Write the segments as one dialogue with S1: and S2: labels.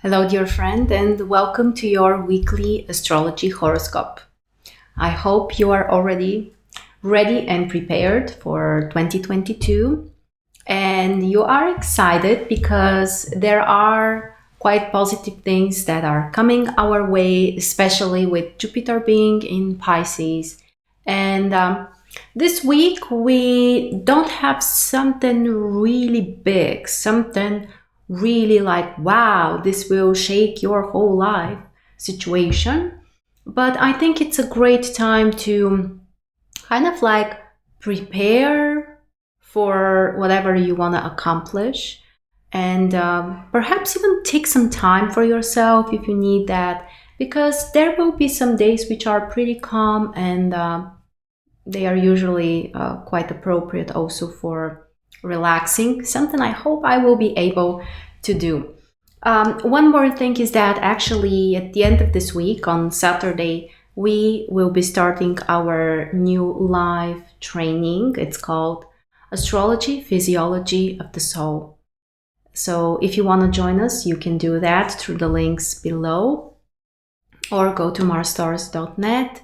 S1: Hello, dear friend, and welcome to your weekly astrology horoscope. I hope you are already ready and prepared for 2022, and you are excited because there are quite positive things that are coming our way, especially with Jupiter being in Pisces. And this week we don't have something really big, something really like, wow, this will shake your whole life situation. But I think it's a great time to kind of like prepare for whatever you want to accomplish and perhaps even take some time for yourself if you need that, because there will be some days which are pretty calm and they are usually quite appropriate also for relaxing, something I hope I will be able to do. One more thing is that actually at the end of this week on Saturday, we will be starting our new live training. It's called Astrology, Physiology of the Soul. So if you want to join us, you can do that through the links below or go to marsstars.net.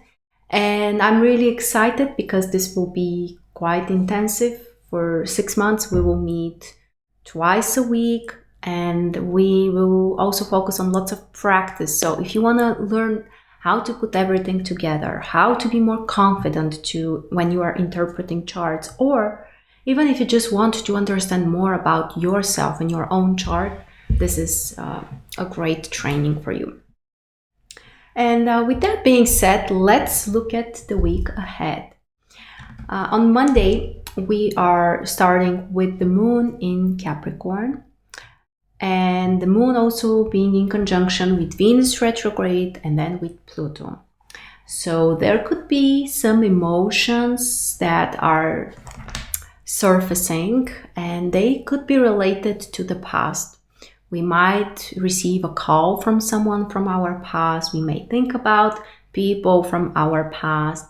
S1: And I'm really excited because this will be quite intensive. For 6 months, we will meet twice a week and we will also focus on lots of practice. So if you want to learn how to put everything together, how to be more confident when you are interpreting charts, or even if you just want to understand more about yourself and your own chart, this is a great training for you. And with that being said, let's look at the week ahead. On Monday, we are starting with the moon in Capricorn, and the moon also being in conjunction with Venus retrograde and then with Pluto. So there could be some emotions that are surfacing and they could be related to the past. We might receive a call from someone from our past. We may think about people from our past.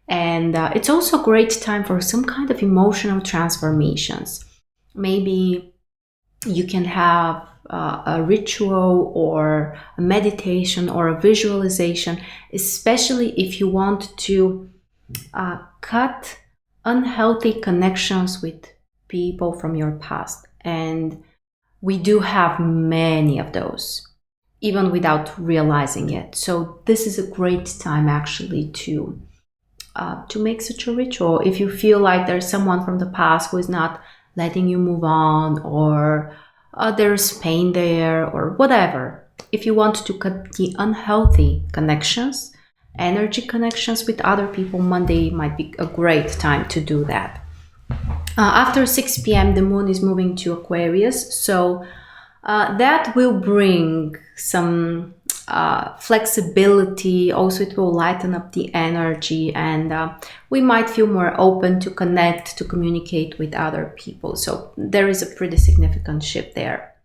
S1: And it's also a great time for some kind of emotional transformations. Maybe you can have a ritual or a meditation or a visualization, especially if you want to cut unhealthy connections with people from your past. And we do have many of those, even without realizing it. So this is a great time actually to make such a ritual. If you feel like there's someone from the past who is not letting you move on, or there's pain there, or whatever. If you want to cut the unhealthy connections, energy connections with other people, Monday might be a great time to do that. After 6 p.m., the moon is moving to Aquarius, so that will bring some flexibility. Also, it will lighten up the energy, and we might feel more open to connect, to communicate with other people. So there is a pretty significant shift there.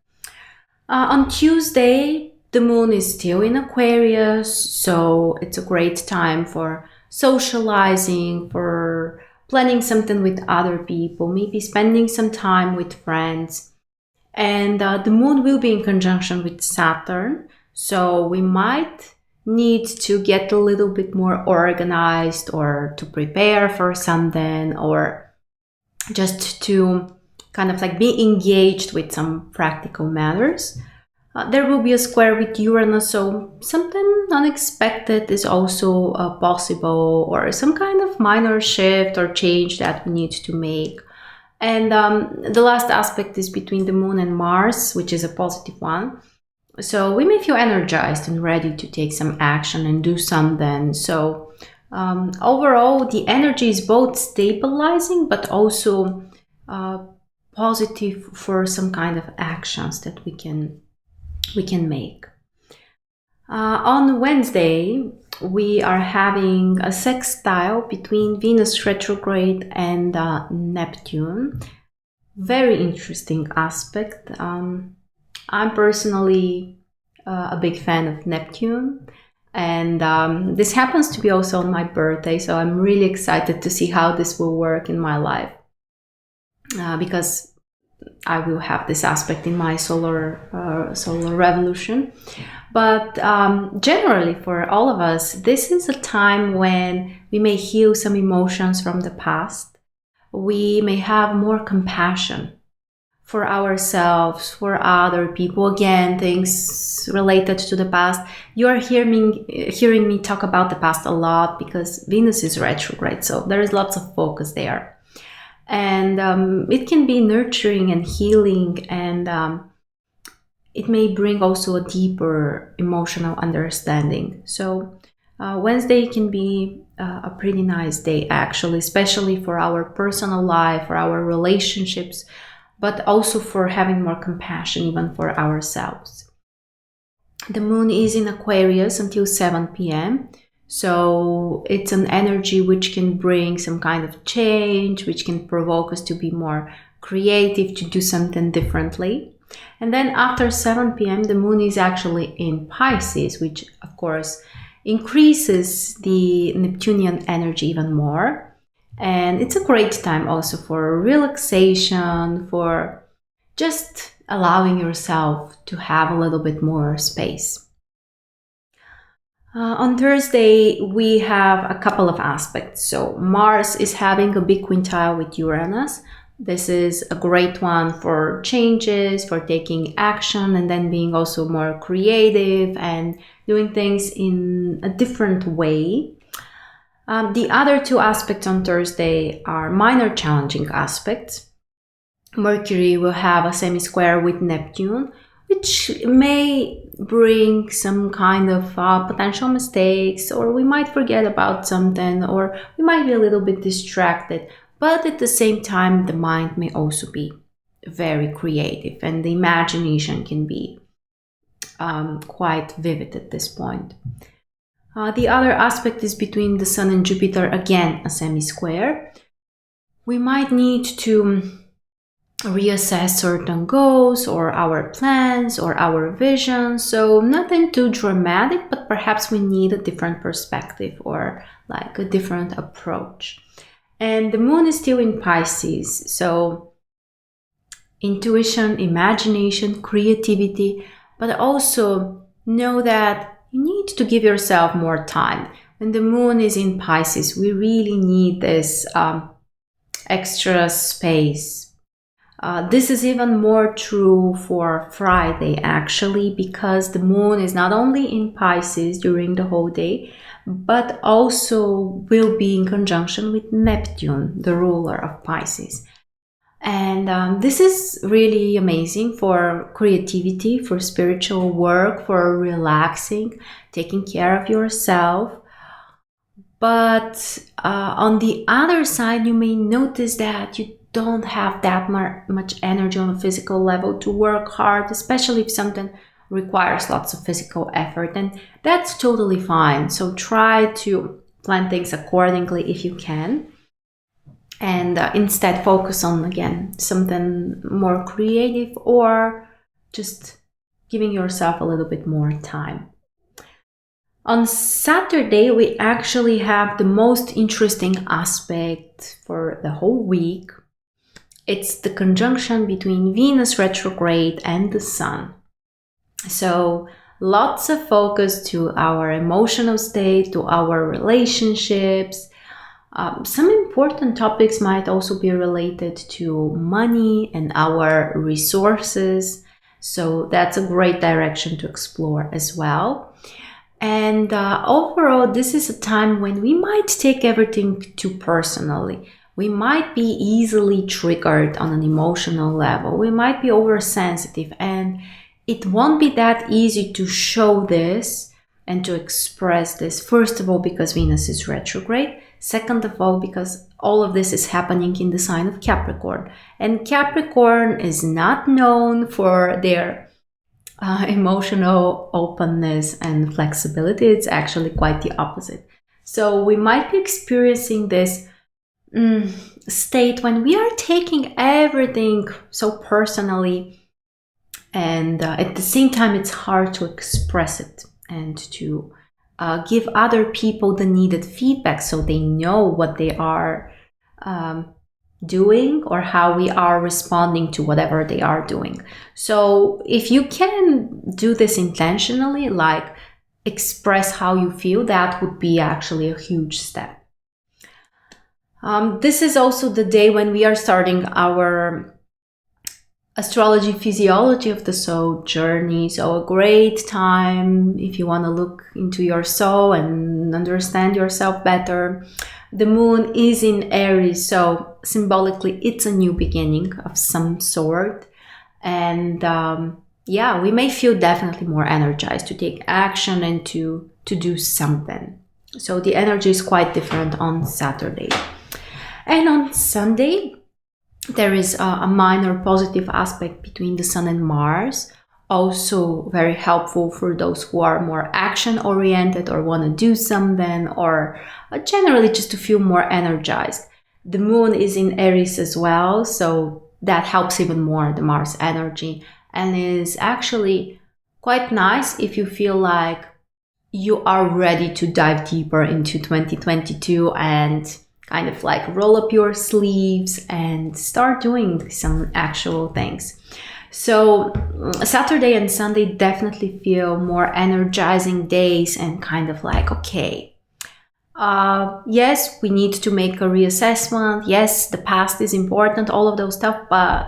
S1: On Tuesday, the moon is still in Aquarius, so it's a great time for socializing, for planning something with other people, maybe spending some time with friends. And the moon will be in conjunction with Saturn, so we might need to get a little bit more organized, or to prepare for something, or just to kind of like be engaged with some practical matters. There will be a square with Uranus, so something unexpected is also possible, or some kind of minor shift or change that we need to make. And the last aspect is between the moon and Mars, which is a positive one. So we may feel energized and ready to take some action and do something. So overall, the energy is both stabilizing, but also positive for some kind of actions that we can make. On Wednesday, we are having a sextile between Venus retrograde and Neptune. Very interesting aspect. I'm personally a big fan of Neptune, and this happens to be also on my birthday, so I'm really excited to see how this will work in my life, because I will have this aspect in my solar revolution. But generally, for all of us, this is a time when we may heal some emotions from the past. We may have more compassion for ourselves, for other people. Again, things related to the past. You are hearing me talk about the past a lot because Venus is retrograde, so there is lots of focus there. And it can be nurturing and healing, and it may bring also a deeper emotional understanding. So Wednesday can be a pretty nice day, actually, especially for our personal life, for our relationships, but also for having more compassion even for ourselves. The moon is in Aquarius until 7 p.m. So it's an energy which can bring some kind of change, which can provoke us to be more creative, to do something differently. And then after 7 p.m., the moon is actually in Pisces, which of course increases the Neptunian energy even more. And it's a great time also for relaxation, for just allowing yourself to have a little bit more space. On Thursday, we have a couple of aspects. So Mars is having a big quintile with Uranus. This is a great one for changes, for taking action, and then being also more creative and doing things in a different way. The other two aspects on Thursday are minor challenging aspects. Mercury will have a semi-square with Neptune, which may bring some kind of potential mistakes, or we might forget about something, or we might be a little bit distracted. But at the same time, the mind may also be very creative, and the imagination can be quite vivid at this point. The other aspect is between the Sun and Jupiter, again a semi-square. We might need to reassess certain goals or our plans or our visions. So nothing too dramatic, but perhaps we need a different perspective or like a different approach. And the moon is still in Pisces, so intuition, imagination, creativity, but also know that you need to give yourself more time. When the moon is in Pisces, we really need this extra space. This is even more true for Friday, actually, because the moon is not only in Pisces during the whole day, but also will be in conjunction with Neptune, the ruler of Pisces. And this is really amazing for creativity, for spiritual work, for relaxing, taking care of yourself. But on the other side, you may notice that you don't have that much energy on a physical level to work hard, especially if something requires lots of physical effort. And that's totally fine. So try to plan things accordingly if you can. And instead focus on, again, something more creative or just giving yourself a little bit more time. On Saturday, we actually have the most interesting aspect for the whole week. It's the conjunction between Venus retrograde and the Sun. So lots of focus to our emotional state, to our relationships. Some important topics might also be related to money and our resources. So that's a great direction to explore as well. And overall, this is a time when we might take everything too personally. We might be easily triggered on an emotional level. We might be oversensitive, and it won't be that easy to show this and to express this. First of all, because Venus is retrograde. Second of all, because all of this is happening in the sign of Capricorn. And Capricorn is not known for their emotional openness and flexibility. It's actually quite the opposite. So we might be experiencing this state when we are taking everything so personally, and at the same time it's hard to express it and to give other people the needed feedback so they know what they are doing or how we are responding to whatever they are doing. So if you can do this intentionally, like express how you feel, that would be actually a huge step. This is also the day when we are starting our astrology physiology of the soul journey. So a great time if you want to look into your soul and understand yourself better. The moon is in Aries, so symbolically it's a new beginning of some sort. And yeah, we may feel definitely more energized to take action and to do something. So the energy is quite different on Saturday. And on Sunday, there is a minor positive aspect between the Sun and Mars, also very helpful for those who are more action-oriented or want to do something, or generally just to feel more energized. The Moon is in Aries as well, so that helps even more, the Mars energy, and is actually quite nice if you feel like you are ready to dive deeper into 2022 and kind of like roll up your sleeves and start doing some actual things. So Saturday and Sunday definitely feel more energizing days and kind of like, okay, yes, we need to make a reassessment. Yes, the past is important, all of those stuff, but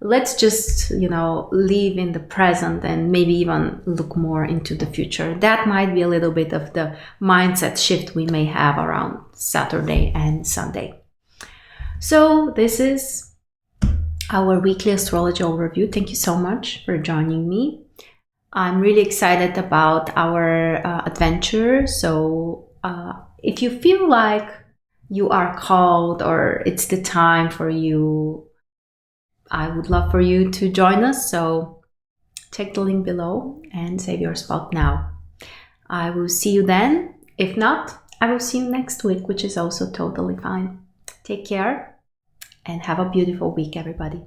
S1: let's just, live in the present and maybe even look more into the future. That might be a little bit of the mindset shift we may have around Saturday and Sunday. So this is our weekly astrology overview. Thank you so much for joining me. I'm really excited about our adventure. So if you feel like you are called or it's the time for you, I would love for you to join us. So check the link below and save your spot now. I will see you then. If not, I will see you next week, which is also totally fine. Take care and have a beautiful week, everybody.